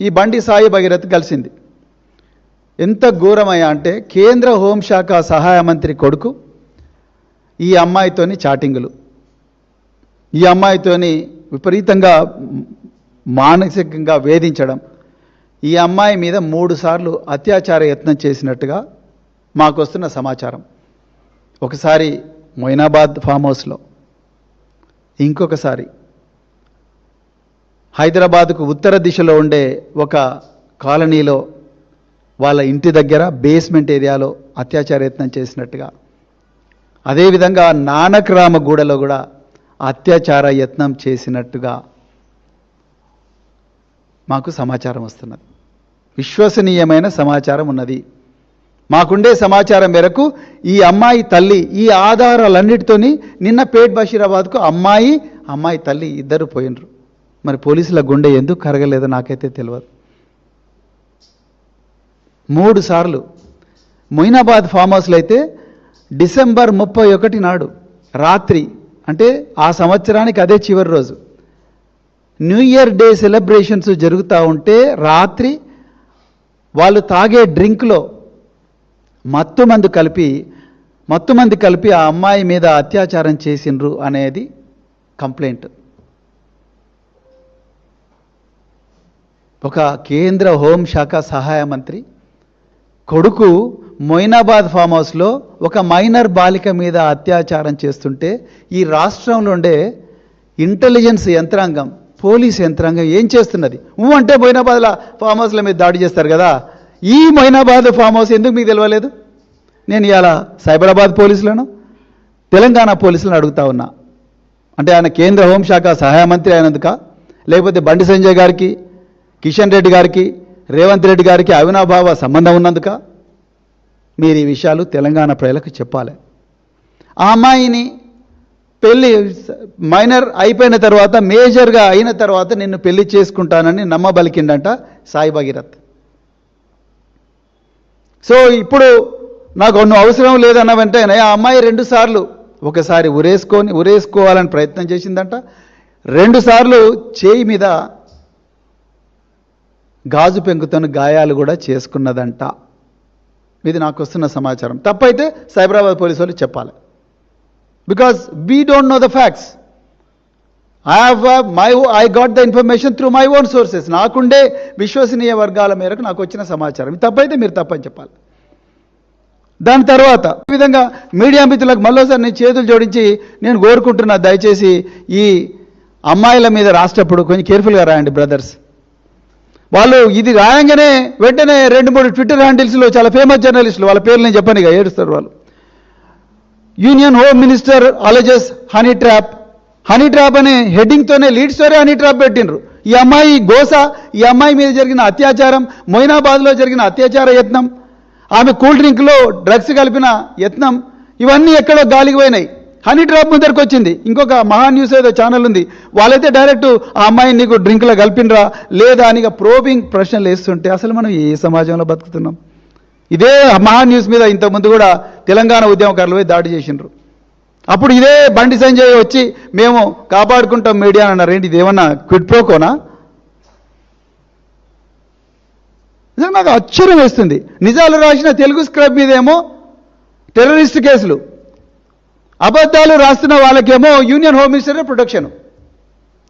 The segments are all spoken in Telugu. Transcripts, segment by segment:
ఈ బండి సాయి భగీరథ్ కలిసింది. ఎంత ఘోరమయ్యా అంటే కేంద్ర హోంశాఖ సహాయ మంత్రి కొడుకు ఈ అమ్మాయితోని చాటింగులు, ఈ అమ్మాయితోని విపరీతంగా మానసికంగా వేధించడం, ఈ అమ్మాయి మీద 3 సార్లు అత్యాచార యత్నం చేసినట్టుగా మాకు వస్తున్న సమాచారం. ఒకసారి మొయినాబాద్ ఫామ్ హౌస్లో, ఇంకొకసారి హైదరాబాద్కు ఉత్తర దిశలో ఉండే ఒక కాలనీలో వాళ్ళ ఇంటి దగ్గర బేస్మెంట్ ఏరియాలో అత్యాచార యత్నం చేసినట్టుగా, అదేవిధంగా నానక్రామగూడలో కూడా అత్యాచార యత్నం చేసినట్టుగా మాకు సమాచారం వస్తున్నది. విశ్వసనీయమైన సమాచారం ఉన్నది. మాకుండే సమాచారం మేరకు ఈ అమ్మాయి తల్లి ఈ ఆధారాలన్నిటితోని నిన్న పేట్ బషీరాబాద్కు అమ్మాయి తల్లి ఇద్దరు పోయినరు. మరి పోలీసుల గుండె ఎందుకు కరగలేదో నాకైతే తెలియదు. 3 సార్లు మొయినాబాద్ ఫామ్ హౌస్లో అయితే డిసెంబర్ 31 నాడు రాత్రి, అంటే ఆ సంవత్సరానికి అదే చివరి రోజు, న్యూ ఇయర్ డే సెలబ్రేషన్స్ జరుగుతూ ఉంటే రాత్రి వాళ్ళు తాగే డ్రింక్లో మత్తుమందు కలిపి ఆ అమ్మాయి మీద అత్యాచారం చేసిండ్రు అనేది కంప్లైంట్. ఒక కేంద్ర హోంశాఖ సహాయ మంత్రి కొడుకు మొయినాబాద్ ఫామ్ హౌస్లో ఒక మైనర్ బాలిక మీద అత్యాచారం చేస్తుంటే ఈ రాష్ట్రంలో ఉండే ఇంటెలిజెన్స్ యంత్రాంగం, పోలీస్ యంత్రాంగం ఏం చేస్తున్నది? అంటే మొయినాబాద్ల ఫామ్ హౌస్ల మీద దాడి చేస్తారు కదా, ఈ మొయినాబాద్ ఫామ్ హౌస్ ఎందుకు మీకు తెలియలేదు? నేను ఇవాళ సైబరాబాద్ పోలీసులను, తెలంగాణ పోలీసులను అడుగుతా ఉన్నా. అంటే ఆయన కేంద్ర హోంశాఖ సహాయ మంత్రి అయినందుక, లేకపోతే బండి సంజయ్ గారికి, కిషన్ రెడ్డి గారికి, రేవంత్ రెడ్డి గారికి అవినాభావ సంబంధం ఉన్నందుక? మీరు ఈ విషయాలు తెలంగాణ ప్రజలకు చెప్పాలి. ఆ అమ్మాయిని పెళ్ళి మైనర్ అయిపోయిన తర్వాత, మేజర్గా అయిన తర్వాత నిన్ను పెళ్లి చేసుకుంటానని నమ్మబలికిండంట సాయి భగీరథ్. సో ఇప్పుడు నాకు నువ్వు అవసరం లేదన్న వెంటనే ఆ అమ్మాయి 2 సార్లు, ఒకసారి ఉరేసుకోవాలని ప్రయత్నం చేసిందంట, 2 సార్లు చేయి మీద గాజు పెంకుతోని గాయాలు కూడా చేసుకున్నదంట. ఇది నాకు వస్తున్న సమాచారం. తప్పైతే సైబరాబాద్ పోలీసు వాళ్ళు చెప్పాలి. Because we don't know the facts. I got the information through my own sources. నాకుండే విశ్వసనీయ వర్గాల మేరకు నాకు వచ్చిన సమాచారం. ఇది తప్పైతే మీరు తప్పని చెప్పాలి. దాని తర్వాత ఈ విధంగా మీడియా మిత్రులకు మళ్ళీసారి నేను చేతులు జోడించి నేను కోరుకుంటున్నా, దయచేసి ఈ అమ్మాయిల మీద రాసేటప్పుడు కొంచెం కేర్ఫుల్గా రాయండి బ్రదర్స్. వాళ్ళు ఇది రాయంగానే వెంటనే 2-3 ట్విట్టర్ హ్యాండిల్స్లో చాలా ఫేమస్ జర్నలిస్టులు, వాళ్ళ పేర్లు నేను చెప్పనిగా ఏడుస్తారు వాళ్ళు. Union home minister alleges honey trap అనే హెడ్డింగ్తోనే లీడ్ స్టోరీ హనీ ట్రాప్ పెట్టినరు. ఈ అమ్మాయి గోస, ఈ అమ్మాయి మీద జరిగిన అత్యాచారం, మొయినాబాద్లో జరిగిన అత్యాచార యత్నం, ఆమె కూల్ డ్రింక్లో డ్రగ్స్ కలిపిన యత్నం, ఇవన్నీ ఎక్కడో గాలికి పోయినాయి. హనీ ట్రాప్ ముందరికి వచ్చింది. ఇంకొక మహా న్యూస్ ఏదో ఛానల్ ఉంది, వాళ్ళైతే డైరెక్ట్ ఆ అమ్మాయిని నీకు డ్రింక్లో కలిపినరా లేదా అని ప్రోబింగ్ ప్రశ్నలు వేస్తుంటే అసలు మనం ఏ సమాజంలో బతుకుతున్నాం? ఇదే మహా న్యూస్ మీద ఇంతకుముందు కూడా తెలంగాణ ఉద్యమకారులు పోయి దాడి చేసిండ్రు. అప్పుడు ఇదే బండి సంజయ్ వచ్చి మేము కాపాడుకుంటాం మీడియా అని అన్నారు. ఏంటి ఇదేమన్నా క్విడ్ ప్రోకోనా? నిజంగా నాకు ఆశ్చర్యం వేస్తుంది. నిజాలు రాసిన తెలుగు స్క్రైబ్ మీదేమో టెర్రరిస్ట్ కేసులు, అబద్ధాలు రాస్తున్న వాళ్ళకేమో యూనియన్ హోమ్ మినిస్టర్ ప్రొటెక్షన్.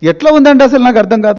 ఎట్లా ఉందంటే అసలు నాకు అర్థం కాదు.